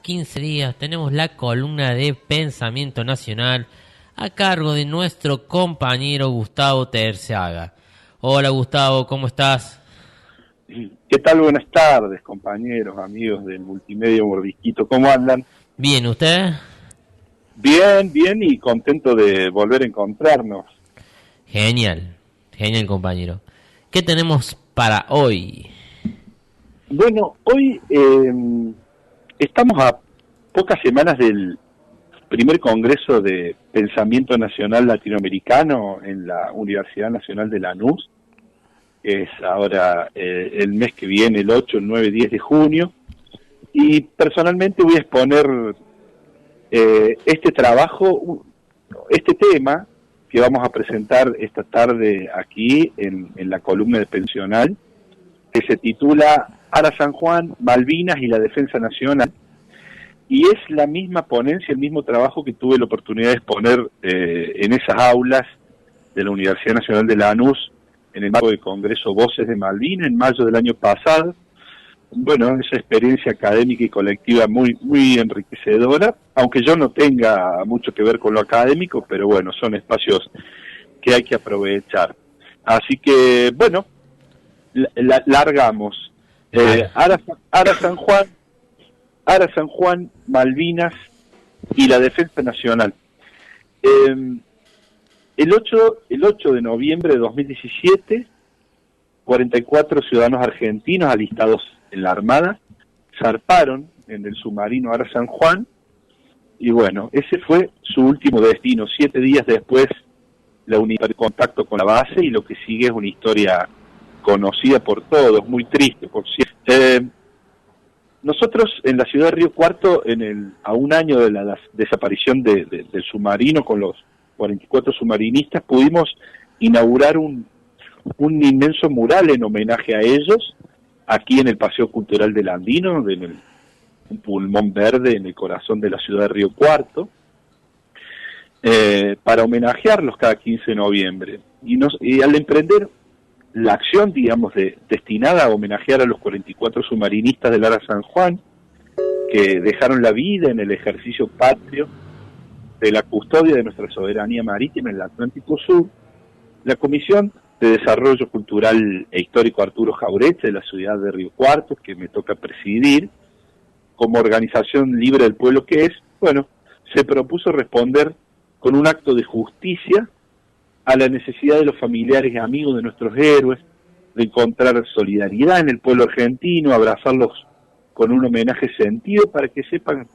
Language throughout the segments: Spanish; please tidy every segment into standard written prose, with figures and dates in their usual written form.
15 días tenemos la columna de Pensamiento Nacional a cargo de nuestro compañero Gustavo Terciaga. Hola Gustavo, ¿cómo estás? ¿Qué tal? Buenas tardes, compañeros, amigos del Multimedia Mordisquito. ¿Cómo andan? Bien, ¿usted? Bien, bien y contento de volver a encontrarnos. Genial, genial compañero. ¿Qué tenemos para hoy? Bueno, hoy estamos a pocas semanas del primer Congreso de Pensamiento Nacional Latinoamericano en la Universidad Nacional de Lanús. Es ahora el mes que viene, el 8, el 9, 10 de junio. Y personalmente voy a exponer este trabajo, este tema que vamos a presentar esta tarde aquí en la columna de Pensional, que se titula Ara San Juan, Malvinas y la Defensa Nacional, y es la misma ponencia, el mismo trabajo que tuve la oportunidad de exponer en esas aulas de la Universidad Nacional de Lanús en el marco del Congreso Voces de Malvinas en mayo del año pasado. Bueno, esa experiencia académica y colectiva muy enriquecedora, aunque yo no tenga mucho que ver con lo académico, pero bueno, son espacios que hay que aprovechar. Así que, bueno, largamos. Ara San Juan, Malvinas y la Defensa Nacional. El 8 de noviembre de 2017, 44 ciudadanos argentinos alistados en la Armada zarparon en el submarino Ara San Juan y bueno, ese fue su último destino. 7 días después la unidad de contacto con la base y lo que sigue es una historia conocida por todos, muy triste por cierto. Nosotros en la ciudad de Río Cuarto, a un año de la desaparición del submarino con los 44 submarinistas, pudimos inaugurar un inmenso mural en homenaje a ellos, aquí en el Paseo Cultural del Andino, un pulmón verde en el corazón de la ciudad de Río Cuarto, para homenajearlos cada 15 de noviembre. Y al emprender la acción, digamos, destinada a homenajear a los 44 submarinistas del Ara San Juan, que dejaron la vida en el ejercicio patrio de la custodia de nuestra soberanía marítima en el Atlántico Sur, la Comisión de Desarrollo Cultural e Histórico Arturo Jauretche de la ciudad de Río Cuarto, que me toca presidir, como organización libre del pueblo que es, bueno, se propuso responder con un acto de justicia a la necesidad de los familiares y amigos de nuestros héroes, de encontrar solidaridad en el pueblo argentino, abrazarlos con un homenaje sentido para que sepan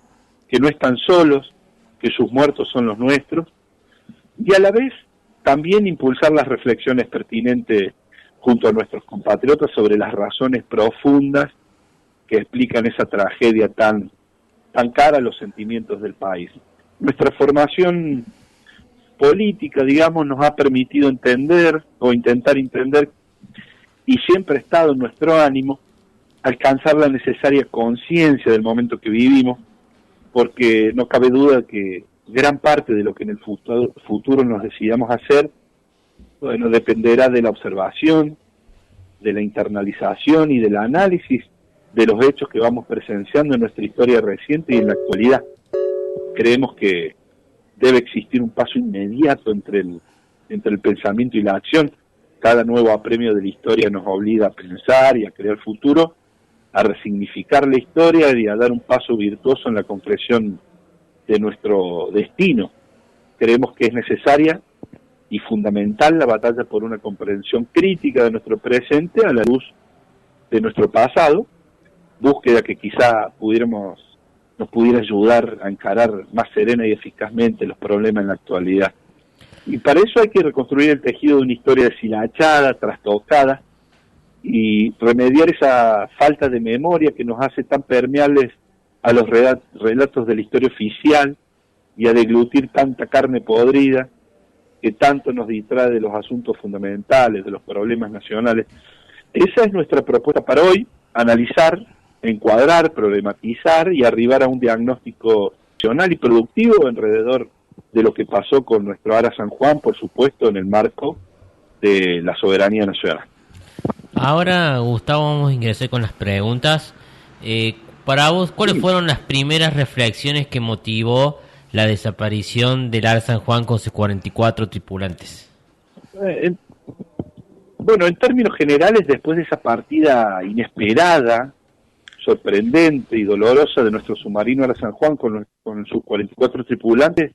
que no están solos, que sus muertos son los nuestros, y a la vez también impulsar las reflexiones pertinentes junto a nuestros compatriotas sobre las razones profundas que explican esa tragedia tan cara a los sentimientos del país. Nuestra formación política, digamos, nos ha permitido entender o intentar entender, y siempre ha estado en nuestro ánimo, alcanzar la necesaria conciencia del momento que vivimos, porque no cabe duda que gran parte de lo que en el futuro nos decidamos hacer, bueno, dependerá de la observación, de la internalización y del análisis de los hechos que vamos presenciando en nuestra historia reciente y en la actualidad. Creemos que debe existir un paso inmediato entre el pensamiento y la acción. Cada nuevo apremio de la historia nos obliga a pensar y a crear futuro, a resignificar la historia y a dar un paso virtuoso en la comprensión de nuestro destino. Creemos que es necesaria y fundamental la batalla por una comprensión crítica de nuestro presente a la luz de nuestro pasado, búsqueda que quizá nos pudiera ayudar a encarar más serena y eficazmente los problemas en la actualidad. Y para eso hay que reconstruir el tejido de una historia deshilachada, trastocada, y remediar esa falta de memoria que nos hace tan permeables a los relatos de la historia oficial y a deglutir tanta carne podrida que tanto nos distrae de los asuntos fundamentales, de los problemas nacionales. Esa es nuestra propuesta para hoy: analizar, encuadrar, problematizar y arribar a un diagnóstico nacional y productivo alrededor de lo que pasó con nuestro Ara San Juan, por supuesto, en el marco de la soberanía nacional. Ahora, Gustavo, vamos a ingresar con las preguntas. Para vos, ¿cuáles Sí, fueron las primeras reflexiones que motivó la desaparición del ARA San Juan con sus 44 tripulantes? en- bueno, en términos generales, después de esa partida inesperada, sorprendente y dolorosa de nuestro submarino Ara San Juan con sus 44 tripulantes,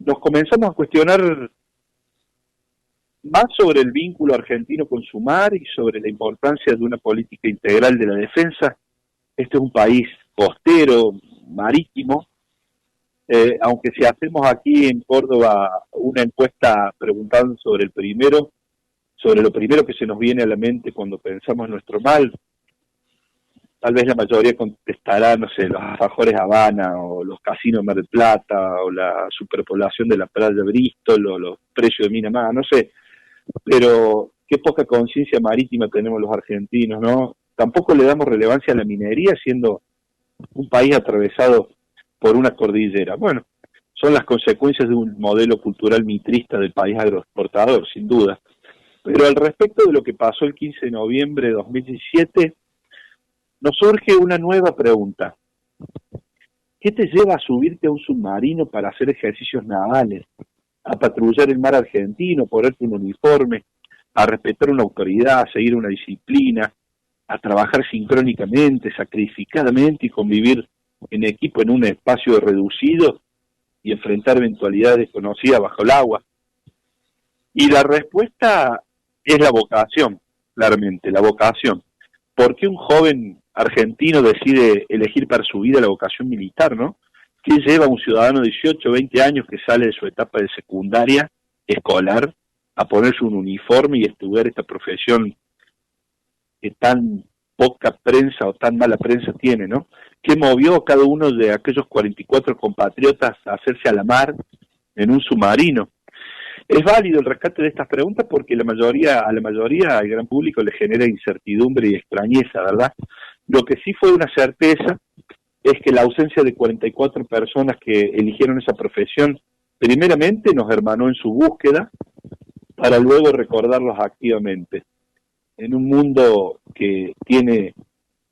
nos comenzamos a cuestionar más sobre el vínculo argentino con su mar y sobre la importancia de una política integral de la defensa. Este es un país costero, marítimo, aunque si hacemos aquí en Córdoba una encuesta preguntando sobre lo primero que se nos viene a la mente cuando pensamos en nuestro mal, tal vez la mayoría contestará, no sé, los alfajores Habana o los casinos de Mar del Plata o la superpoblación de la playa de Bristol o los precios de Minamá, no sé, pero qué poca conciencia marítima tenemos los argentinos, ¿no? Tampoco le damos relevancia a la minería siendo un país atravesado por una cordillera. Bueno, son las consecuencias de un modelo cultural mitrista del país agroexportador, sin duda. Pero al respecto de lo que pasó el 15 de noviembre de 2017, nos surge una nueva pregunta. ¿Qué te lleva a subirte a un submarino para hacer ejercicios navales, a patrullar el mar argentino, ponerte un uniforme, a respetar una autoridad, a seguir una disciplina, a trabajar sincrónicamente, sacrificadamente y convivir en equipo en un espacio reducido y enfrentar eventualidades desconocidas bajo el agua? Y la respuesta es la vocación, claramente, la vocación. ¿Por qué un joven argentino decide elegir para su vida la vocación militar, no? ¿Qué lleva a un ciudadano de 18 o 20 años que sale de su etapa de secundaria escolar a ponerse un uniforme y estudiar esta profesión que tan poca prensa o tan mala prensa tiene, ¿no? ¿Qué movió a cada uno de aquellos 44 compatriotas a hacerse a la mar en un submarino? Es válido el rescate de estas preguntas porque a la mayoría, al gran público le genera incertidumbre y extrañeza, ¿verdad? Lo que sí fue una certeza es que la ausencia de 44 personas que eligieron esa profesión, primeramente nos hermanó en su búsqueda, para luego recordarlos activamente. En un mundo que tiene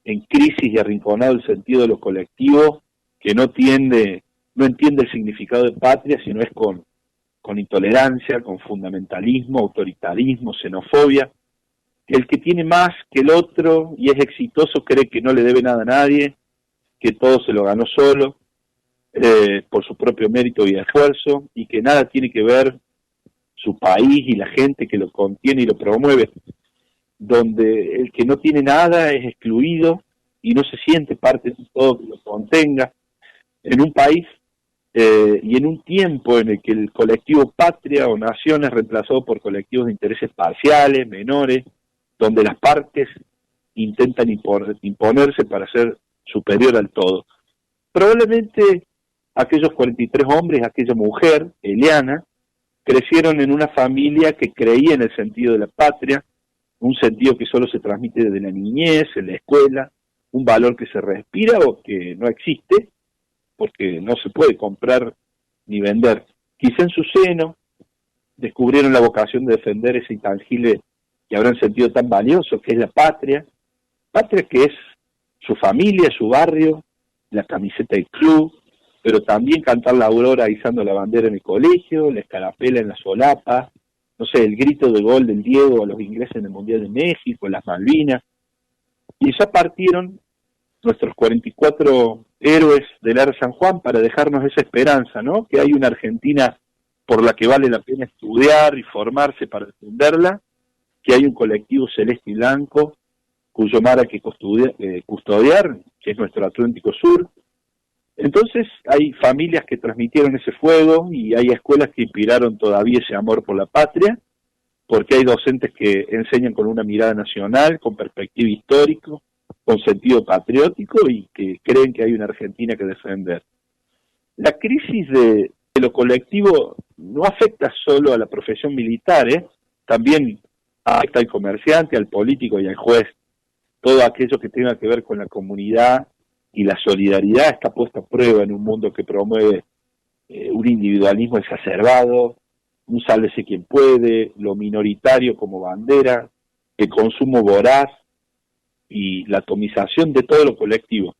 en crisis y arrinconado el sentido de lo colectivo, que no entiende el significado de patria, sino es con intolerancia, con fundamentalismo, autoritarismo, xenofobia. El que tiene más que el otro y es exitoso cree que no le debe nada a nadie, que todo se lo ganó solo, por su propio mérito y esfuerzo, y que nada tiene que ver su país y la gente que lo contiene y lo promueve, donde el que no tiene nada es excluido y no se siente parte de todo que lo contenga, en un país y en un tiempo en el que el colectivo patria o nación es reemplazado por colectivos de intereses parciales, menores, donde las partes intentan imponerse para ser superior al todo. Probablemente aquellos 43 hombres, aquella mujer, Eliana, crecieron en una familia que creía en el sentido de la patria, un sentido que solo se transmite desde la niñez, en la escuela, un valor que se respira o que no existe, porque no se puede comprar ni vender. Quizá en su seno descubrieron la vocación de defender ese intangible que habrán sentido tan valioso, que es la patria que es su familia, su barrio, la camiseta del club, pero también cantar la aurora izando la bandera en el colegio, la escarapela en la solapa, no sé, el grito de gol del Diego a los ingleses en el Mundial de México, las Malvinas, y ya partieron nuestros 44 héroes del Ara San Juan para dejarnos esa esperanza, ¿no? Que hay una Argentina por la que vale la pena estudiar y formarse para defenderla, que hay un colectivo celeste y blanco cuyo mar hay que custodiar, que es nuestro Atlántico Sur. Entonces hay familias que transmitieron ese fuego y hay escuelas que inspiraron todavía ese amor por la patria, porque hay docentes que enseñan con una mirada nacional, con perspectiva histórica, con sentido patriótico y que creen que hay una Argentina que defender. La crisis de lo colectivo no afecta solo a la profesión militar, también afecta al comerciante, al político y al juez. Todo aquello que tenga que ver con la comunidad y la solidaridad está puesto a prueba en un mundo que promueve un individualismo exacerbado, un sálvese quien puede, lo minoritario como bandera, el consumo voraz, y la atomización de todo lo colectivo.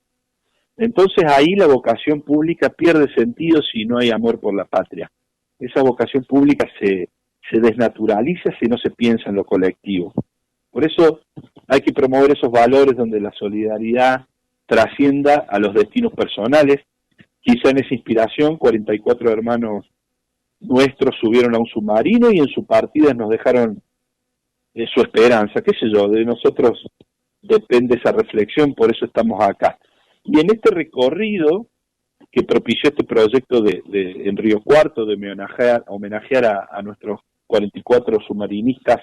Entonces ahí la vocación pública pierde sentido si no hay amor por la patria. Esa vocación pública se desnaturaliza si no se piensa en lo colectivo. Por eso hay que promover esos valores donde la solidaridad trascienda a los destinos personales. Quizá en esa inspiración 44 hermanos nuestros subieron a un submarino y en su partida nos dejaron su esperanza, qué sé yo, de nosotros depende esa reflexión, por eso estamos acá. Y en este recorrido que propició este proyecto en Río Cuarto, de homenajear a nuestros 44 submarinistas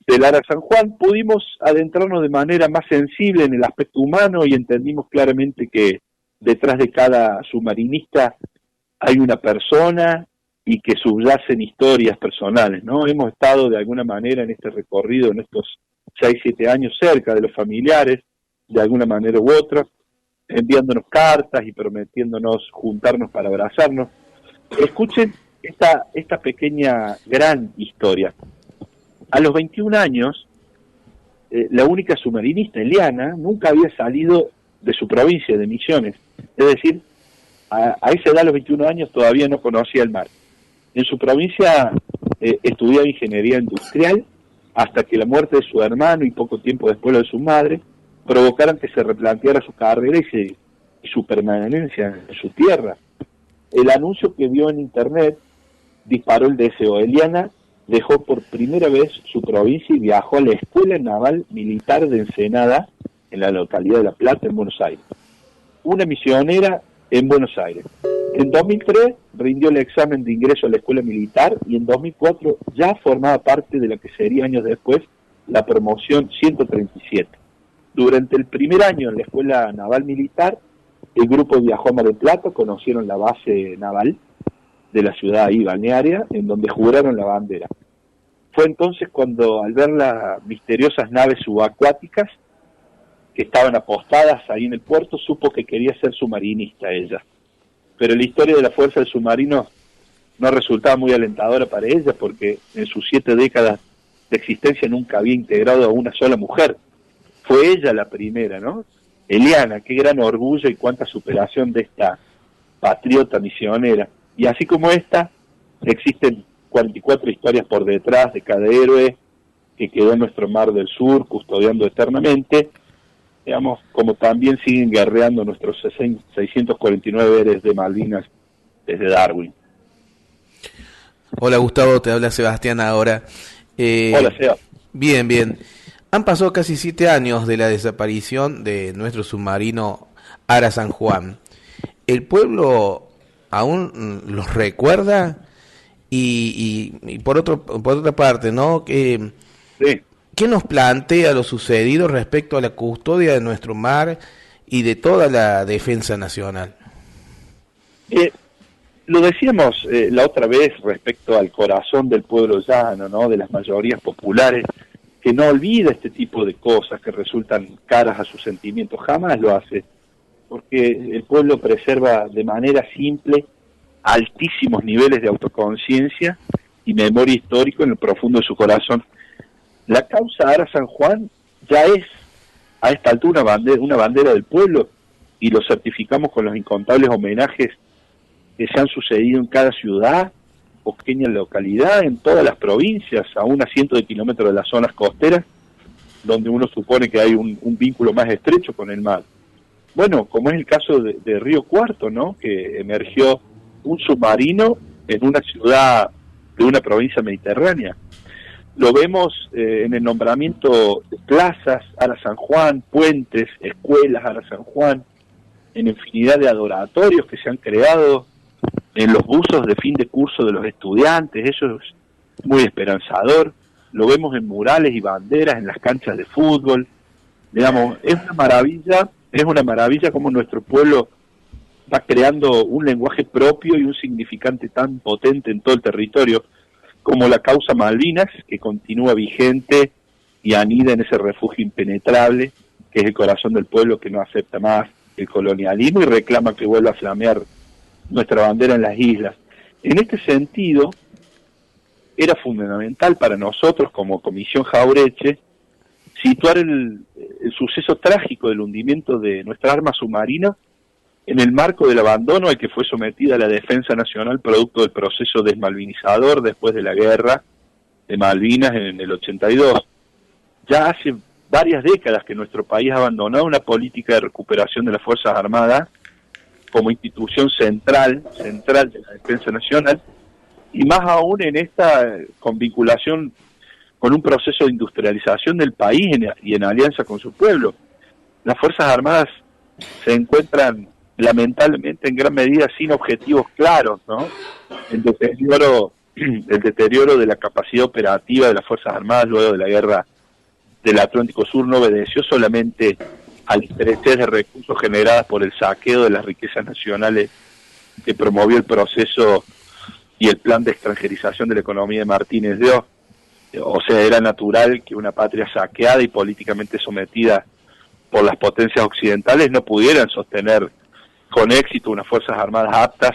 del Ara San Juan, pudimos adentrarnos de manera más sensible en el aspecto humano y entendimos claramente que detrás de cada submarinista hay una persona y que subyacen historias personales, ¿no? Hemos estado de alguna manera en este recorrido, en estos 6-7 años, cerca de los familiares, de alguna manera u otra, enviándonos cartas y prometiéndonos juntarnos para abrazarnos. Escuchen esta pequeña, gran historia. A los 21 años, la única submarinista, Eliana, nunca había salido de su provincia, de Misiones. Es decir, a esa edad, a los 21 años, todavía no conocía el mar. En su provincia estudiaba ingeniería industrial hasta que la muerte de su hermano y poco tiempo después lo de su madre provocaran que se replanteara su carrera y su permanencia en su tierra. El anuncio que vio en internet disparó el deseo. Eliana dejó por primera vez su provincia y viajó a la Escuela Naval Militar de Ensenada, en la localidad de La Plata, en Buenos Aires. Una misionera en Buenos Aires. En 2003 rindió el examen de ingreso a la escuela militar y en 2004 ya formaba parte de la que sería años después la promoción 137. Durante el primer año en la escuela naval militar, el grupo viajó a Mar del Plata, conocieron la base naval de la ciudad ahí balnearia, en donde juraron la bandera. Fue entonces cuando, al ver las misteriosas naves subacuáticas que estaban apostadas ahí en el puerto, supo que quería ser submarinista ella. Pero la historia de la fuerza del submarino no resultaba muy alentadora para ella, porque en sus 7 décadas de existencia nunca había integrado a una sola mujer. Fue ella la primera, ¿no? Eliana, qué gran orgullo y cuánta superación de esta patriota misionera. Y así como esta, existen 44 historias por detrás de cada héroe que quedó en nuestro mar del sur, custodiando eternamente, digamos, como también siguen guerreando nuestros 649 héroes de Malvinas desde Darwin. Hola Gustavo, te habla Sebastián ahora. Hola Seba. Bien. Han pasado casi 7 años de la desaparición de nuestro submarino Ara San Juan. ¿El pueblo aún los recuerda? Y por otra parte, ¿no? Sí. ¿Qué nos plantea lo sucedido respecto a la custodia de nuestro mar y de toda la defensa nacional? Lo decíamos la otra vez respecto al corazón del pueblo llano, ¿no? De las mayorías populares, que no olvida este tipo de cosas que resultan caras a sus sentimientos, jamás lo hace, porque el pueblo preserva de manera simple altísimos niveles de autoconciencia y memoria histórica en el profundo de su corazón. La causa Ara San Juan ya es a esta altura una bandera del pueblo, y lo certificamos con los incontables homenajes que se han sucedido en cada ciudad o pequeña localidad, en todas las provincias, a unos cientos de kilómetros de las zonas costeras, donde uno supone que hay un vínculo más estrecho con el mar. Bueno, como es el caso de Río Cuarto, ¿no? Que emergió un submarino en una ciudad de una provincia mediterránea. Lo vemos en el nombramiento de plazas, Ara San Juan, puentes, escuelas, Ara San Juan, en infinidad de adoratorios que se han creado, en los buzos de fin de curso de los estudiantes. Eso es muy esperanzador. Lo vemos en murales y banderas en las canchas de fútbol. Digamos, es una maravilla como nuestro pueblo va creando un lenguaje propio y un significante tan potente en todo el territorio, como la causa Malvinas, que continúa vigente y anida en ese refugio impenetrable, que es el corazón del pueblo que no acepta más el colonialismo y reclama que vuelva a flamear nuestra bandera en las islas. En este sentido, era fundamental para nosotros como Comisión Jaureche situar el suceso trágico del hundimiento de nuestra arma submarina en el marco del abandono al que fue sometida la defensa nacional producto del proceso desmalvinizador después de la guerra de Malvinas en el 82. Ya hace varias décadas que nuestro país ha abandonado una política de recuperación de las Fuerzas Armadas como institución central de la defensa nacional, y más aún en esta con vinculación con un proceso de industrialización del país y en alianza con su pueblo. Las Fuerzas Armadas se encuentran lamentablemente en gran medida sin objetivos claros, ¿no? El deterioro de la capacidad operativa de las Fuerzas Armadas luego de la guerra del Atlántico Sur no obedeció solamente al estrés de recursos generados por el saqueo de las riquezas nacionales que promovió el proceso y el plan de extranjerización de la economía de Martínez de Oz. O sea, era natural que una patria saqueada y políticamente sometida por las potencias occidentales no pudieran sostener con éxito unas Fuerzas Armadas aptas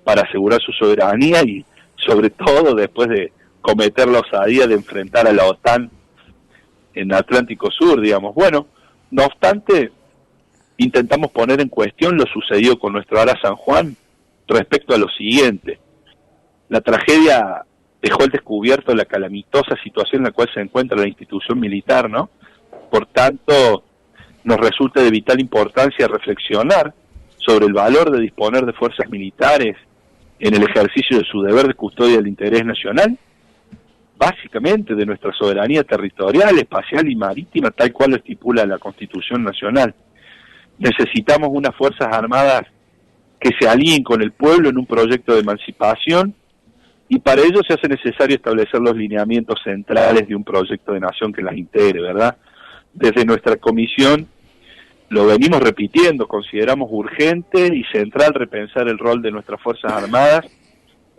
para asegurar su soberanía y sobre todo después de cometer la osadía de enfrentar a la OTAN en Atlántico Sur, digamos. Bueno, no obstante, intentamos poner en cuestión lo sucedido con nuestro Ara San Juan respecto a lo siguiente. La tragedia dejó al descubierto la calamitosa situación en la cual se encuentra la institución militar, ¿no? Por tanto, nos resulta de vital importancia reflexionar sobre el valor de disponer de fuerzas militares en el ejercicio de su deber de custodia del interés nacional, básicamente de nuestra soberanía territorial, espacial y marítima, tal cual lo estipula la Constitución Nacional. Necesitamos unas Fuerzas Armadas que se alineen con el pueblo en un proyecto de emancipación, y para ello se hace necesario establecer los lineamientos centrales de un proyecto de nación que las integre, ¿verdad? Desde nuestra comisión lo venimos repitiendo, consideramos urgente y central repensar el rol de nuestras Fuerzas Armadas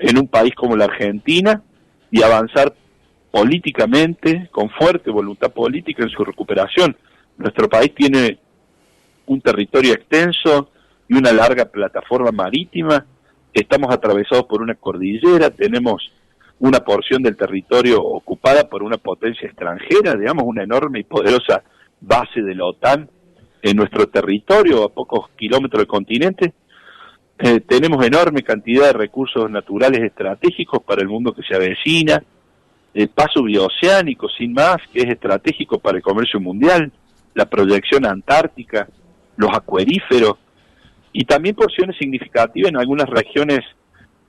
en un país como la Argentina y avanzar políticamente, con fuerte voluntad política en su recuperación. Nuestro país tiene un territorio extenso y una larga plataforma marítima, estamos atravesados por una cordillera, tenemos una porción del territorio ocupada por una potencia extranjera, digamos una enorme y poderosa base de la OTAN en nuestro territorio, a pocos kilómetros del continente. Tenemos enorme cantidad de recursos naturales estratégicos para el mundo que se avecina, el paso bioceánico, sin más, que es estratégico para el comercio mundial, la proyección antártica, los acuíferos, y también porciones significativas en algunas regiones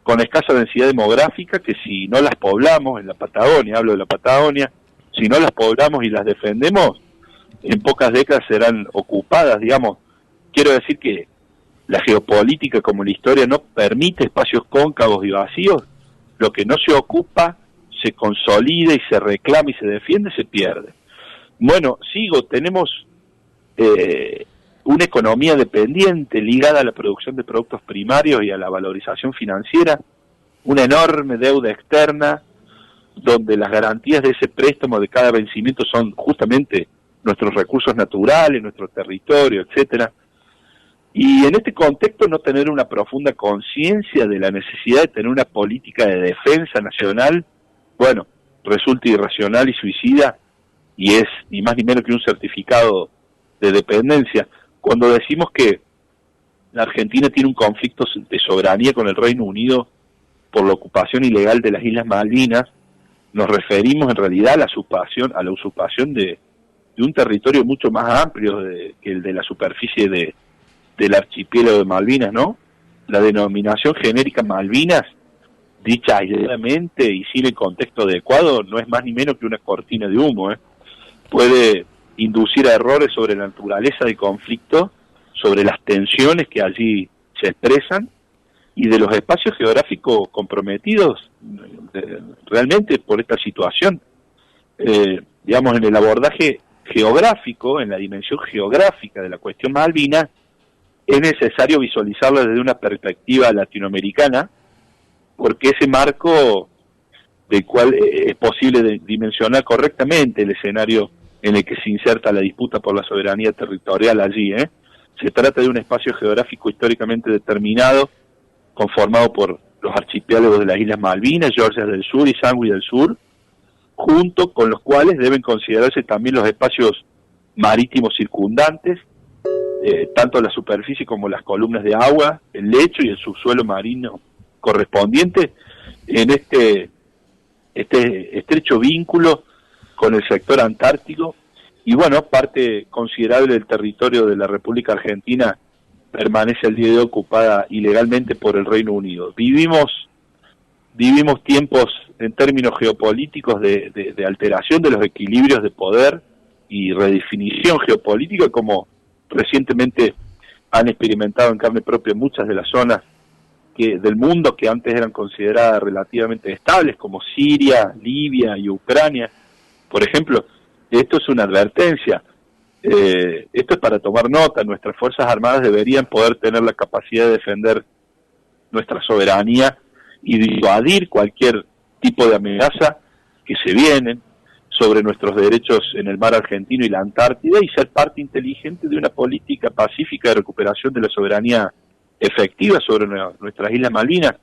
con escasa densidad demográfica que si no las poblamos, en la Patagonia, hablo de la Patagonia, si no las poblamos y las defendemos, en pocas décadas serán ocupadas, digamos. Quiero decir que la geopolítica como la historia no permite espacios cóncavos y vacíos, lo que no se ocupa se consolida y se reclama y se defiende, se pierde. Bueno, sigo, tenemos una economía dependiente ligada a la producción de productos primarios y a la valorización financiera, una enorme deuda externa, donde las garantías de ese préstamo de cada vencimiento son justamente nuestros recursos naturales, nuestro territorio, etcétera. Y en este contexto no tener una profunda conciencia de la necesidad de tener una política de defensa nacional, bueno, resulta irracional y suicida, y es ni más ni menos que un certificado de dependencia. Cuando decimos que la Argentina tiene un conflicto de soberanía con el Reino Unido por la ocupación ilegal de las Islas Malvinas, nos referimos en realidad a la usurpación de un territorio mucho más amplio que el de la superficie del archipiélago de Malvinas, ¿no? La denominación genérica Malvinas, dicha aisladamente y sin el contexto adecuado, no es más ni menos que una cortina de humo, ¿eh? Puede inducir a errores sobre la naturaleza del conflicto, sobre las tensiones que allí se expresan y de los espacios geográficos comprometidos realmente por esta situación. Digamos, en el abordaje geográfico, en la dimensión geográfica de la cuestión Malvinas, es necesario visualizarla desde una perspectiva latinoamericana, porque ese marco del cual es posible dimensionar correctamente el escenario en el que se inserta la disputa por la soberanía territorial allí. Se trata de un espacio geográfico históricamente determinado, conformado por los archipiélagos de las Islas Malvinas, Georgia del Sur y Sandwich del Sur, junto con los cuales deben considerarse también los espacios marítimos circundantes, tanto la superficie como las columnas de agua, el lecho y el subsuelo marino correspondiente en este estrecho vínculo con el sector antártico. Y bueno, parte considerable del territorio de la República Argentina permanece al día de hoy ocupada ilegalmente por el Reino Unido. Vivimos tiempos en términos geopolíticos de alteración de los equilibrios de poder y redefinición geopolítica, como recientemente han experimentado en carne propia muchas de las zonas del mundo que antes eran consideradas relativamente estables, como Siria, Libia y Ucrania, por ejemplo. Esto es una advertencia, esto es para tomar nota. Nuestras Fuerzas Armadas deberían poder tener la capacidad de defender nuestra soberanía y disuadir cualquier tipo de amenaza que se vienen sobre nuestros derechos en el mar argentino y la Antártida, y ser parte inteligente de una política pacífica de recuperación de la soberanía efectiva sobre nuestras Islas Malvinas.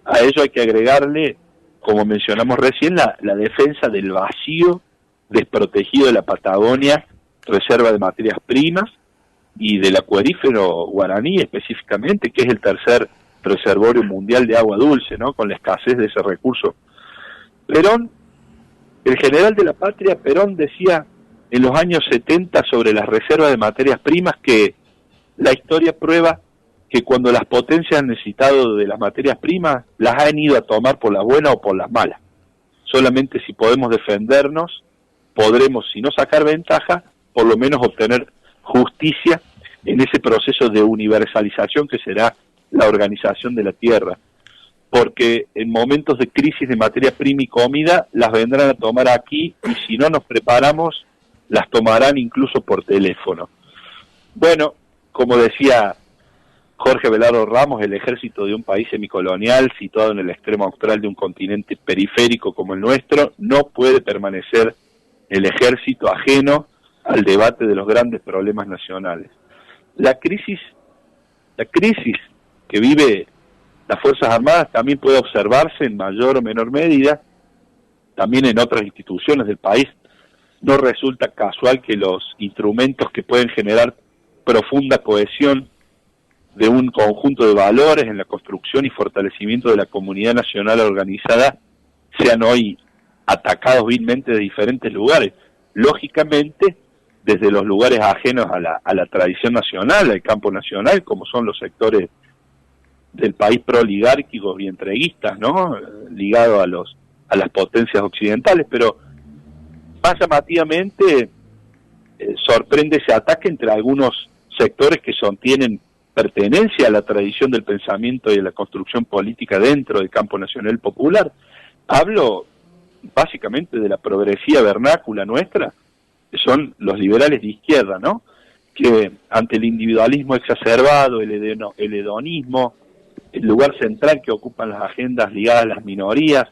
A ello hay que agregarle, como mencionamos recién, la defensa del vacío desprotegido de la Patagonia, reserva de materias primas, y del acuarífero guaraní específicamente, que es el tercer reservorio mundial de agua dulce, ¿no?, con la escasez de ese recurso. Perón, el general de la patria, Perón, decía en los años 70 sobre las reservas de materias primas que la historia prueba que cuando las potencias han necesitado de las materias primas, las han ido a tomar por las buenas o por las malas. Solamente si podemos defendernos, podremos, si no sacar ventaja, por lo menos obtener justicia en ese proceso de universalización que será la organización de la tierra. Porque en momentos de crisis de materia prima y comida, las vendrán a tomar aquí, y si no nos preparamos, las tomarán incluso por teléfono. Bueno, como decía Jorge Velardo Ramos, el ejército de un país semicolonial situado en el extremo austral de un continente periférico como el nuestro, no puede permanecer el ejército ajeno al debate de los grandes problemas nacionales. La crisis que vive las Fuerzas Armadas también puede observarse en mayor o menor medida también en otras instituciones del país. No resulta casual que los instrumentos que pueden generar profunda cohesión de un conjunto de valores en la construcción y fortalecimiento de la comunidad nacional organizada sean hoy atacados vilmente de diferentes lugares. Lógicamente, desde los lugares ajenos a la tradición nacional, al campo nacional, como son los sectores del país proligárquicos y entreguistas, ¿no?, ligado a las potencias occidentales, pero más llamativamente sorprende ese ataque entre algunos sectores que tienen pertenencia a la tradición del pensamiento y a la construcción política dentro del campo nacional popular. Hablo básicamente de la progresía vernácula nuestra, que son los liberales de izquierda, ¿no?, que ante el individualismo exacerbado, el hedonismo, el lugar central que ocupan las agendas ligadas a las minorías,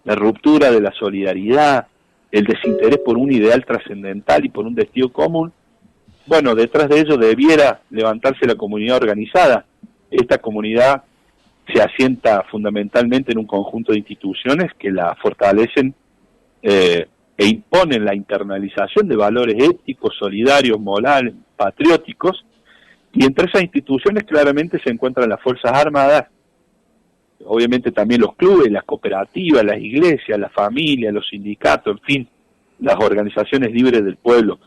la ruptura de la solidaridad, el desinterés por un ideal trascendental y por un destino común, bueno, detrás de ello debiera levantarse la comunidad organizada. Esta comunidad se asienta fundamentalmente en un conjunto de instituciones que la fortalecen e imponen la internalización de valores éticos, solidarios, morales, patrióticos, y entre esas instituciones claramente se encuentran las Fuerzas Armadas, obviamente también los clubes, las cooperativas, las iglesias, las familias, los sindicatos, en fin, las organizaciones libres del pueblo.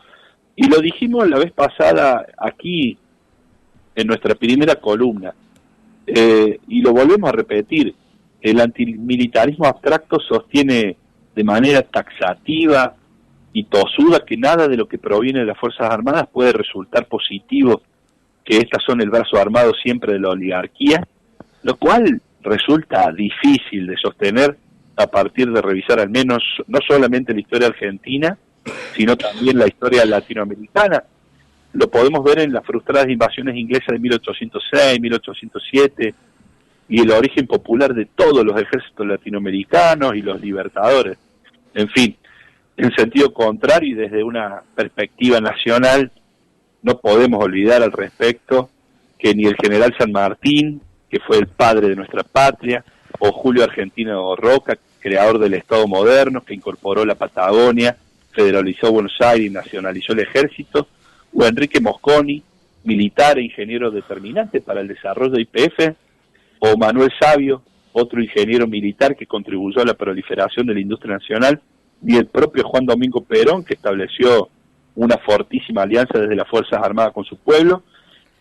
Y lo dijimos la vez pasada aquí en nuestra primera columna, y lo volvemos a repetir: el antimilitarismo abstracto sostiene de manera taxativa y tosuda que nada de lo que proviene de las Fuerzas Armadas puede resultar positivo, que estas son el brazo armado siempre de la oligarquía, lo cual resulta difícil de sostener a partir de revisar al menos no solamente la historia argentina, sino también la historia latinoamericana. Lo podemos ver en las frustradas invasiones inglesas de 1806, 1807, y el origen popular de todos los ejércitos latinoamericanos y los libertadores. En fin, en sentido contrario y desde una perspectiva nacional, no podemos olvidar al respecto que ni el general San Martín, que fue el padre de nuestra patria, o Julio Argentino Roca, creador del Estado moderno, que incorporó la Patagonia, federalizó Buenos Aires y nacionalizó el ejército, o Enrique Mosconi, militar e ingeniero determinante para el desarrollo de YPF, o Manuel Savio, otro ingeniero militar que contribuyó a la proliferación de la industria nacional, y el propio Juan Domingo Perón, que estableció una fortísima alianza desde las Fuerzas Armadas con su pueblo,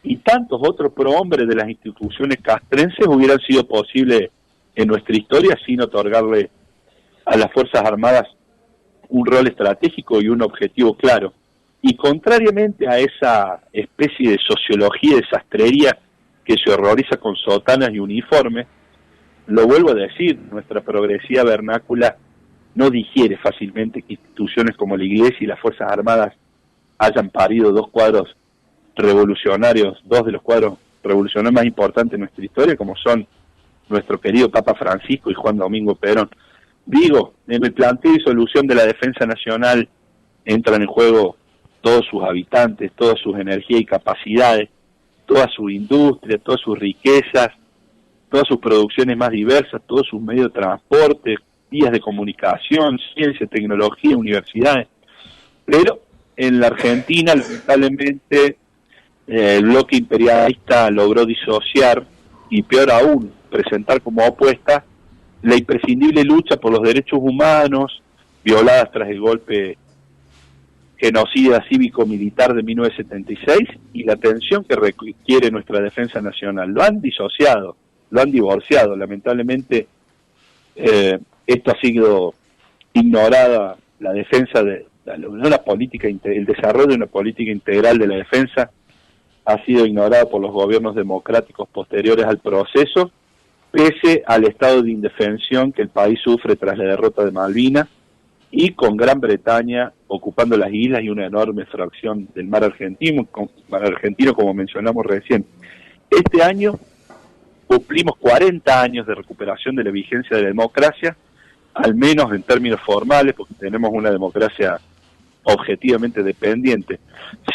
y tantos otros prohombres de las instituciones castrenses hubieran sido posibles en nuestra historia sin otorgarle a las Fuerzas Armadas un rol estratégico y un objetivo claro. Y contrariamente a esa especie de sociología de sastrería que se horroriza con sotanas y uniformes, lo vuelvo a decir, nuestra progresiva vernácula no digiere fácilmente que instituciones como la Iglesia y las Fuerzas Armadas hayan parido dos cuadros revolucionarios, dos de los cuadros revolucionarios más importantes de nuestra historia, como son nuestro querido Papa Francisco y Juan Domingo Perón. Digo, en el planteo y solución de la defensa nacional entran en juego todos sus habitantes, todas sus energías y capacidades, toda su industria, todas sus riquezas, todas sus producciones más diversas, todos sus medios de transporte, vías de comunicación, ciencia, tecnología, universidades. Pero en la Argentina, lamentablemente, el bloque imperialista logró disociar y, peor aún, presentar como opuesta la imprescindible lucha por los derechos humanos violadas tras el golpe genocida cívico-militar de 1976 y la atención que requiere nuestra defensa nacional. Lo han disociado, lo han divorciado. Lamentablemente, esto ha sido ignorada, la defensa de una política, el desarrollo de una política integral de la defensa ha sido ignorada por los gobiernos democráticos posteriores al proceso, pese al estado de indefensión que el país sufre tras la derrota de Malvinas y con Gran Bretaña ocupando las islas y una enorme fracción del mar argentino como mencionamos recién. Este año cumplimos 40 años de recuperación de la vigencia de la democracia, al menos en términos formales, porque tenemos una democracia objetivamente dependiente.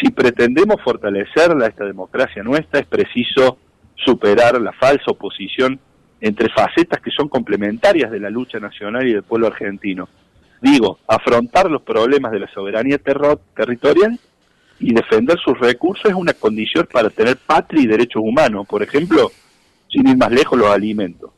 Si pretendemos fortalecerla, esta democracia nuestra, es preciso superar la falsa oposición entre facetas que son complementarias de la lucha nacional y del pueblo argentino. Digo, afrontar los problemas de la soberanía territorial y defender sus recursos es una condición para tener patria y derechos humanos. Por ejemplo, sin ir más lejos, los alimentos.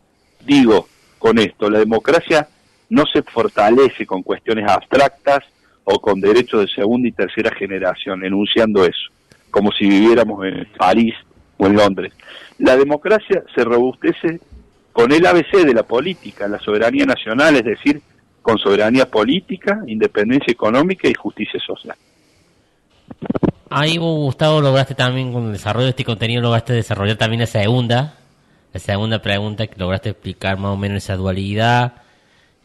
Digo, con esto, la democracia no se fortalece con cuestiones abstractas o con derechos de segunda y tercera generación, enunciando eso, como si viviéramos en París o en Londres. La democracia se robustece con el ABC de la política, la soberanía nacional, es decir, con soberanía política, independencia económica y justicia social. Ahí vos, Gustavo, lograste también, con el desarrollo de este contenido, lograste desarrollar también la segunda pregunta, que lograste explicar más o menos esa dualidad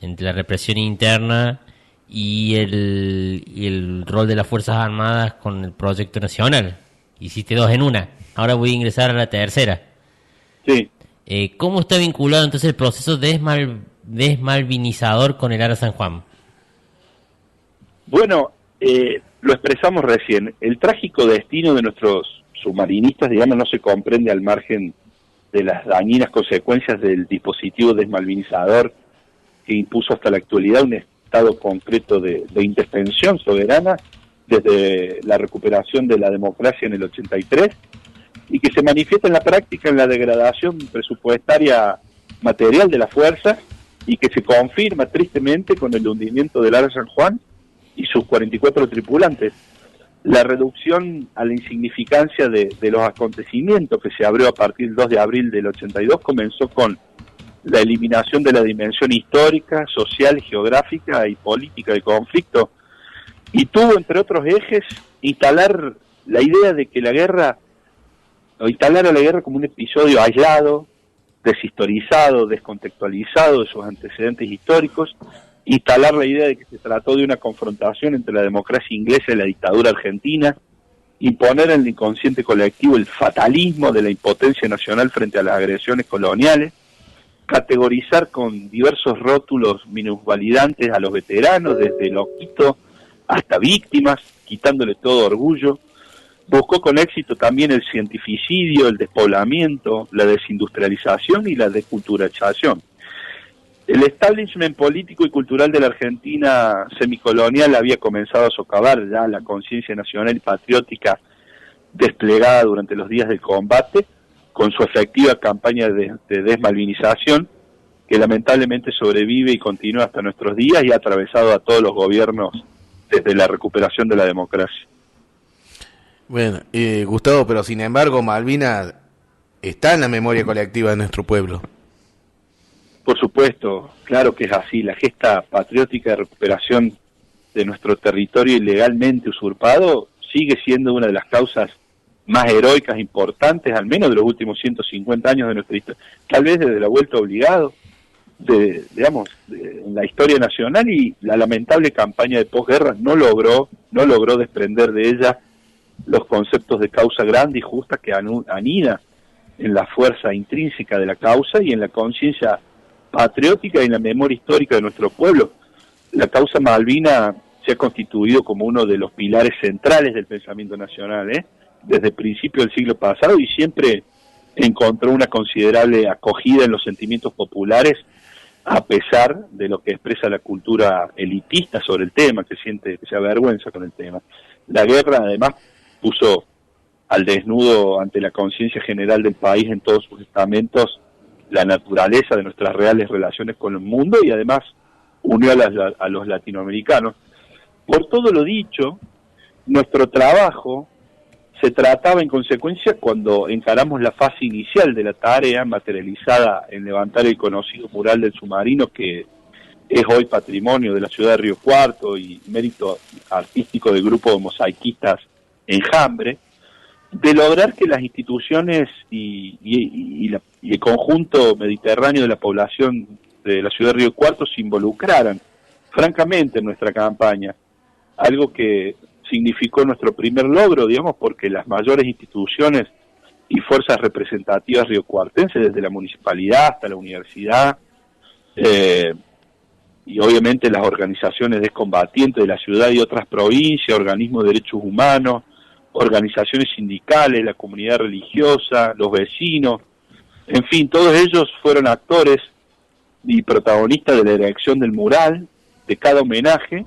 entre la represión interna y el rol de las Fuerzas Armadas con el proyecto nacional. Hiciste dos en una. Ahora voy a ingresar a la tercera. Sí. ¿Cómo está vinculado entonces el proceso desmalvinizador con el Ara San Juan? Bueno, lo expresamos recién. El trágico destino de nuestros submarinistas, digamos, no se comprende al margen de las dañinas consecuencias del dispositivo desmalvinizador que impuso hasta la actualidad un estado concreto de indefensión soberana desde la recuperación de la democracia en el 83 y que se manifiesta en la práctica en la degradación presupuestaria material de las fuerzas y que se confirma tristemente con el hundimiento del Ara San Juan y sus 44 tripulantes. La reducción a la insignificancia de los acontecimientos que se abrió a partir del 2 de abril del 82 comenzó con la eliminación de la dimensión histórica, social, geográfica y política del conflicto y tuvo, entre otros ejes, instalar la idea de que la guerra, o instalar a la guerra como un episodio aislado, deshistorizado, descontextualizado de sus antecedentes históricos, instalar la idea de que se trató de una confrontación entre la democracia inglesa y la dictadura argentina, imponer en el inconsciente colectivo el fatalismo de la impotencia nacional frente a las agresiones coloniales, categorizar con diversos rótulos minusvalidantes a los veteranos, desde loquito hasta víctimas, quitándole todo orgullo. Buscó con éxito también el cientificidio, el despoblamiento, la desindustrialización y la deculturación. El establishment político y cultural de la Argentina semicolonial había comenzado a socavar ya la conciencia nacional y patriótica desplegada durante los días del combate, con su efectiva campaña de desmalvinización, que lamentablemente sobrevive y continúa hasta nuestros días y ha atravesado a todos los gobiernos desde la recuperación de la democracia. Bueno, Gustavo, pero sin embargo Malvinas está en la memoria colectiva de nuestro pueblo. Por supuesto, claro que es así. La gesta patriótica de recuperación de nuestro territorio ilegalmente usurpado sigue siendo una de las causas más heroicas, importantes, al menos de los últimos 150 años de nuestra historia, tal vez desde la vuelta obligado, en la historia nacional, y la lamentable campaña de posguerra no logró desprender de ella los conceptos de causa grande y justa que anida en la fuerza intrínseca de la causa y en la conciencia patriótica y en la memoria histórica de nuestro pueblo. La causa Malvina se ha constituido como uno de los pilares centrales del pensamiento nacional, desde el principio del siglo pasado, y siempre encontró una considerable acogida en los sentimientos populares, a pesar de lo que expresa la cultura elitista sobre el tema, que se avergüenza con el tema. La guerra, además, puso al desnudo ante la conciencia general del país en todos sus estamentos la naturaleza de nuestras reales relaciones con el mundo, y además unió a los latinoamericanos. Por todo lo dicho, nuestro trabajo se trataba en consecuencia, cuando encaramos la fase inicial de la tarea materializada en levantar el conocido mural del submarino, que es hoy patrimonio de la ciudad de Río Cuarto y mérito artístico del grupo de mosaicistas Enjambre, de lograr que las instituciones y el conjunto mediterráneo de la población de la ciudad de Río Cuarto se involucraran francamente en nuestra campaña, algo que significó nuestro primer logro, digamos, porque las mayores instituciones y fuerzas representativas riocuartenses, desde la municipalidad hasta la universidad, y obviamente las organizaciones descombatientes de la ciudad y otras provincias, organismos de derechos humanos, organizaciones sindicales, la comunidad religiosa, los vecinos, en fin, todos ellos fueron actores y protagonistas de la erección del mural, de cada homenaje,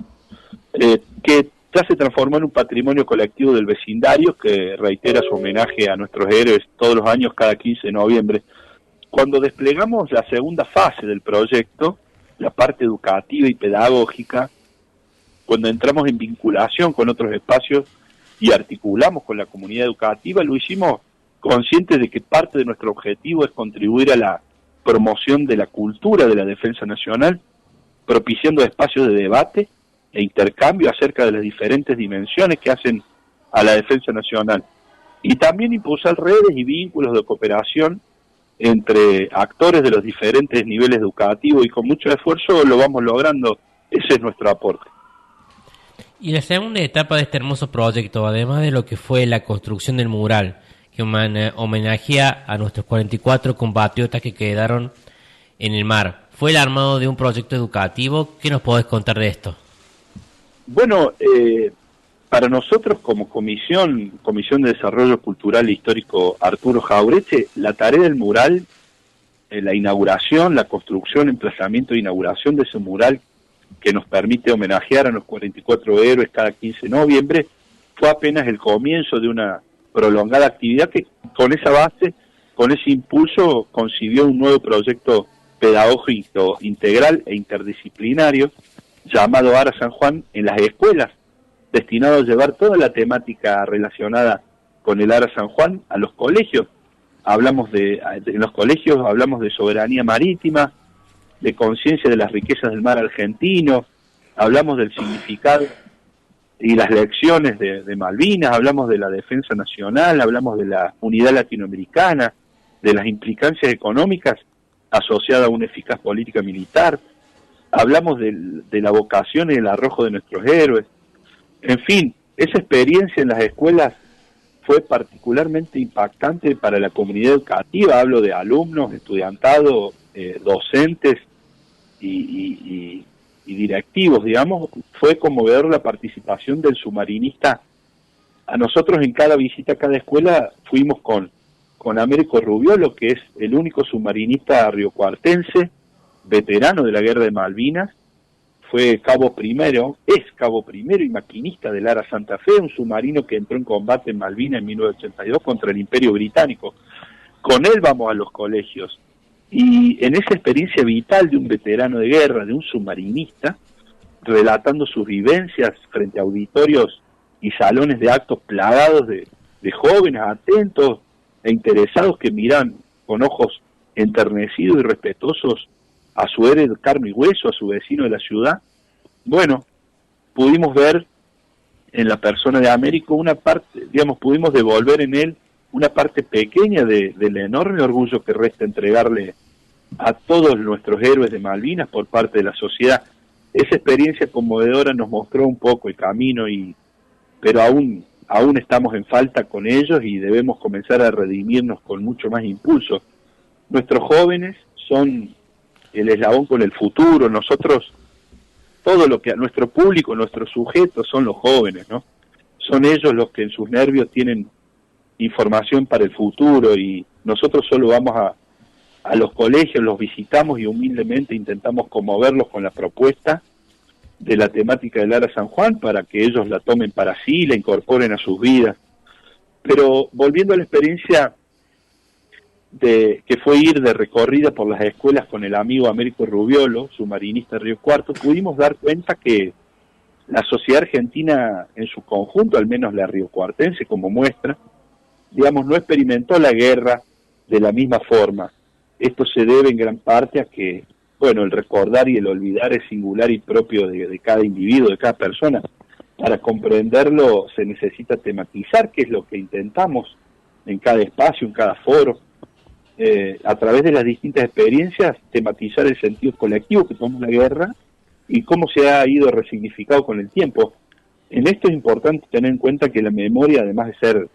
que ya se transformó en un patrimonio colectivo del vecindario, que reitera su homenaje a nuestros héroes todos los años, cada 15 de noviembre. Cuando desplegamos la segunda fase del proyecto, la parte educativa y pedagógica, cuando entramos en vinculación con otros espacios y articulamos con la comunidad educativa, lo hicimos conscientes de que parte de nuestro objetivo es contribuir a la promoción de la cultura de la defensa nacional, propiciando espacios de debate e intercambio acerca de las diferentes dimensiones que hacen a la defensa nacional, y también impulsar redes y vínculos de cooperación entre actores de los diferentes niveles educativos, y con mucho esfuerzo lo vamos logrando. Ese es nuestro aporte. Y la segunda etapa de este hermoso proyecto, además de lo que fue la construcción del mural, que homenajea a nuestros 44 compatriotas que quedaron en el mar, fue el armado de un proyecto educativo. ¿Qué nos podés contar de esto? Bueno, para nosotros como Comisión de Desarrollo Cultural e Histórico Arturo Jauretche, la tarea del mural, la inauguración, la construcción, emplazamiento e inauguración de ese mural que nos permite homenajear a los 44 héroes cada 15 de noviembre, fue apenas el comienzo de una prolongada actividad que, con esa base, con ese impulso, concibió un nuevo proyecto pedagógico integral e interdisciplinario llamado Ara San Juan en las escuelas, destinado a llevar toda la temática relacionada con el Ara San Juan a los colegios. En los colegios hablamos de soberanía marítima, de conciencia de las riquezas del mar argentino, hablamos del significado y las lecciones de Malvinas, hablamos de la defensa nacional, hablamos de la unidad latinoamericana, de las implicancias económicas asociadas a una eficaz política militar, hablamos de la vocación y el arrojo de nuestros héroes. En fin, esa experiencia en las escuelas fue particularmente impactante para la comunidad educativa. Hablo de alumnos, estudiantado, docentes y directivos, digamos. Fue conmovedor la participación del submarinista. A nosotros en cada visita a cada escuela fuimos con Américo Rubiolo, que es el único submarinista riocuartense veterano de la Guerra de Malvinas, fue cabo primero, es cabo primero y maquinista del Ara Santa Fe, un submarino que entró en combate en Malvinas en 1982 contra el Imperio Británico. Con él vamos a los colegios. Y en esa experiencia vital de un veterano de guerra, de un submarinista, relatando sus vivencias frente a auditorios y salones de actos plagados de jóvenes atentos e interesados que miran con ojos enternecidos y respetuosos a su héroe de carne y hueso, a su vecino de la ciudad, bueno, pudimos ver en la persona de Américo una parte, digamos, pudimos devolver en él una parte pequeña del enorme orgullo que resta entregarle a todos nuestros héroes de Malvinas por parte de la sociedad. Esa experiencia conmovedora nos mostró un poco el camino, pero aún estamos en falta con ellos y debemos comenzar a redimirnos con mucho más impulso. Nuestros jóvenes son el eslabón con el futuro. Nosotros, todo lo que a nuestro público, nuestros sujetos son los jóvenes, ¿no? Son ellos los que en sus nervios tienen información para el futuro, y nosotros solo vamos a los colegios, los visitamos y humildemente intentamos conmoverlos con la propuesta de la temática del Ara San Juan para que ellos la tomen para sí y la incorporen a sus vidas. Pero volviendo a la experiencia que fue ir de recorrida por las escuelas con el amigo Américo Rubiolo, submarinista de Río Cuarto, pudimos dar cuenta que la sociedad argentina en su conjunto, al menos la riocuartense como muestra, digamos, no experimentó la guerra de la misma forma. Esto se debe en gran parte a que, bueno, el recordar y el olvidar es singular y propio de cada individuo, de cada persona. Para comprenderlo se necesita tematizar, que es lo que intentamos en cada espacio, en cada foro, a través de las distintas experiencias, tematizar el sentido colectivo que toma la guerra y cómo se ha ido resignificado con el tiempo. En esto es importante tener en cuenta que la memoria, además de ser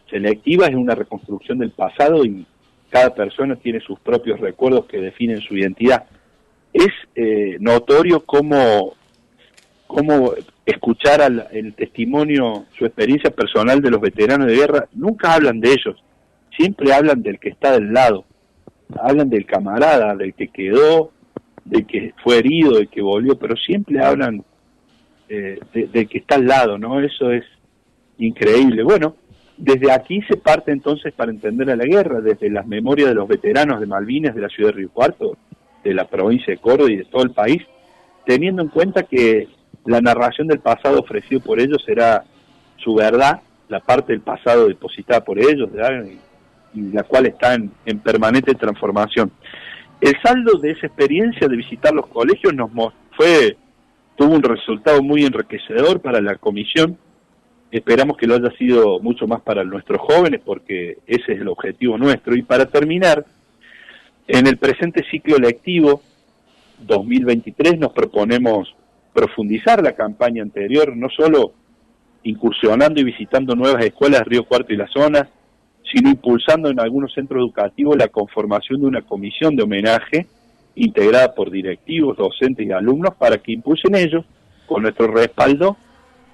selectiva, es una reconstrucción del pasado y cada persona tiene sus propios recuerdos que definen su identidad. Es notorio cómo escuchar el testimonio, su experiencia personal de los veteranos de guerra. Nunca hablan de ellos, siempre hablan del que está del lado, hablan del camarada, del que quedó, del que fue herido, del que volvió, pero siempre hablan del que está al lado, ¿no? Eso es increíble. Bueno, desde aquí se parte entonces para entender a la guerra, desde las memorias de los veteranos de Malvinas, de la ciudad de Río Cuarto, de la provincia de Córdoba y de todo el país, teniendo en cuenta que la narración del pasado ofrecido por ellos será su verdad, la parte del pasado depositada por ellos, ¿verdad? Y la cual está en permanente transformación. El saldo de esa experiencia de visitar los colegios tuvo un resultado muy enriquecedor para la comisión. Esperamos que lo haya sido mucho más para nuestros jóvenes, porque ese es el objetivo nuestro. Y para terminar, en el presente ciclo lectivo 2023 nos proponemos profundizar la campaña anterior, no solo incursionando y visitando nuevas escuelas de Río Cuarto y la zona, sino impulsando en algunos centros educativos la conformación de una comisión de homenaje integrada por directivos, docentes y alumnos para que impulsen ellos, con nuestro respaldo,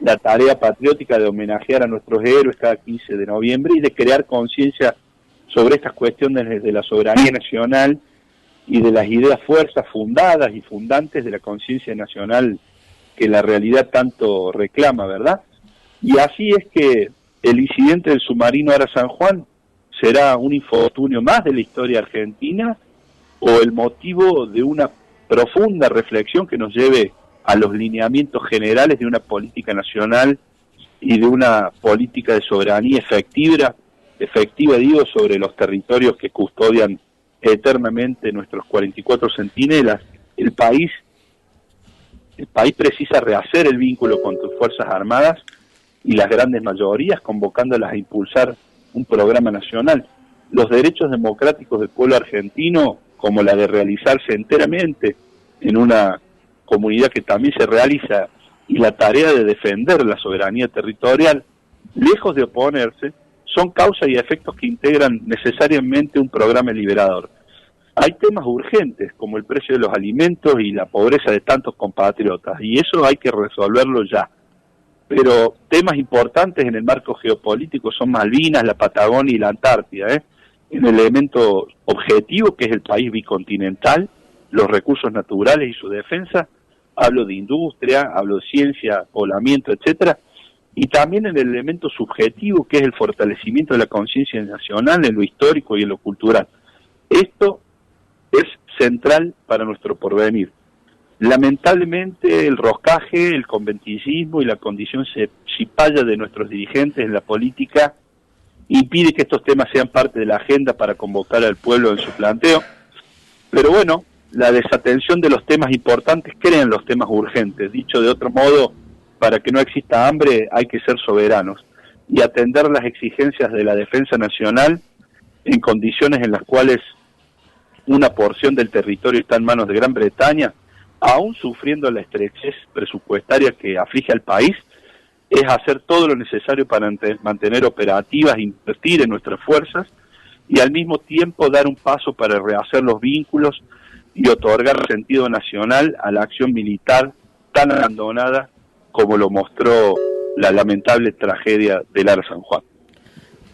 la tarea patriótica de homenajear a nuestros héroes cada 15 de noviembre y de crear conciencia sobre estas cuestiones de la soberanía nacional y de las ideas fuerzas fundadas y fundantes de la conciencia nacional que la realidad tanto reclama, ¿verdad? Y así es que el incidente del submarino Ara San Juan será un infortunio más de la historia argentina o el motivo de una profunda reflexión que nos lleve a los lineamientos generales de una política nacional y de una política de soberanía efectiva sobre los territorios que custodian eternamente nuestros 44 centinelas. El país precisa rehacer el vínculo con sus Fuerzas Armadas y las grandes mayorías, convocándolas a impulsar un programa nacional. Los derechos democráticos del pueblo argentino, como la de realizarse enteramente en una comunidad que también se realiza, y la tarea de defender la soberanía territorial, lejos de oponerse, son causa y efectos que integran necesariamente un programa liberador. Hay temas urgentes, como el precio de los alimentos y la pobreza de tantos compatriotas, y eso hay que resolverlo ya. Pero temas importantes en el marco geopolítico son Malvinas, la Patagonia y la Antártida, en el elemento objetivo que es el país bicontinental los recursos naturales y su defensa, hablo de industria, hablo de ciencia, poblamiento, etcétera, y también en el elemento subjetivo que es el fortalecimiento de la conciencia nacional en lo histórico y en lo cultural. Esto es central para nuestro porvenir. Lamentablemente el roscaje, el conventillismo y la condición cipaya de nuestros dirigentes en la política impide que estos temas sean parte de la agenda para convocar al pueblo en su planteo, pero bueno, la desatención de los temas importantes crea los temas urgentes. Dicho de otro modo, para que no exista hambre hay que ser soberanos y atender las exigencias de la defensa nacional en condiciones en las cuales una porción del territorio está en manos de Gran Bretaña, aún sufriendo la estrechez presupuestaria que aflige al país, es hacer todo lo necesario para mantener operativas, invertir en nuestras fuerzas y al mismo tiempo dar un paso para rehacer los vínculos y otorgar sentido nacional a la acción militar tan abandonada como lo mostró la lamentable tragedia del Ara San Juan.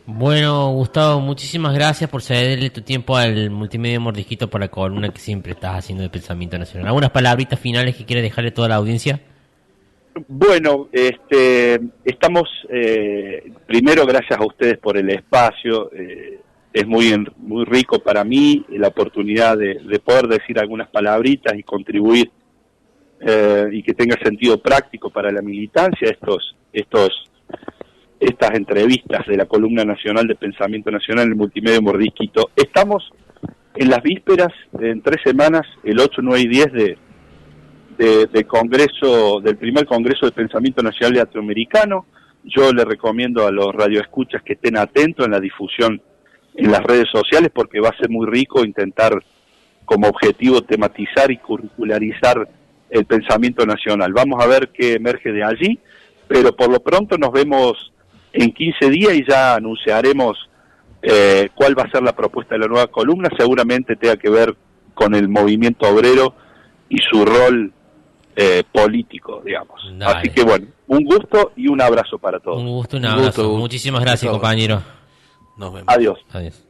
Bueno, Gustavo, muchísimas gracias por cederle tu tiempo al Multimedia Mordisquito por la columna que siempre estás haciendo de Pensamiento Nacional. ¿Algunas palabritas finales que quieres dejarle a toda la audiencia? Bueno, estamos, primero gracias a ustedes por el espacio, es muy rico para mí la oportunidad de poder decir algunas palabritas y contribuir y que tenga sentido práctico para la militancia estas entrevistas de la columna nacional de Pensamiento Nacional en el Multimedia Mordisquito. Estamos en las vísperas, en 3 semanas, el 8, 9 y 10 del Congreso, del primer Congreso de Pensamiento Nacional Latinoamericano. Yo le recomiendo a los radioescuchas que estén atentos en la difusión en las redes sociales, porque va a ser muy rico intentar como objetivo tematizar y curricularizar el pensamiento nacional. Vamos a ver qué emerge de allí, pero por lo pronto nos vemos en 15 días y ya anunciaremos cuál va a ser la propuesta de la nueva columna. Seguramente tenga que ver con el movimiento obrero y su rol político, digamos. Dale. Así que bueno, un gusto y un abrazo para todos. Un gusto, un abrazo. Muchísimas gracias, compañero. Nos vemos. Adiós. Adiós.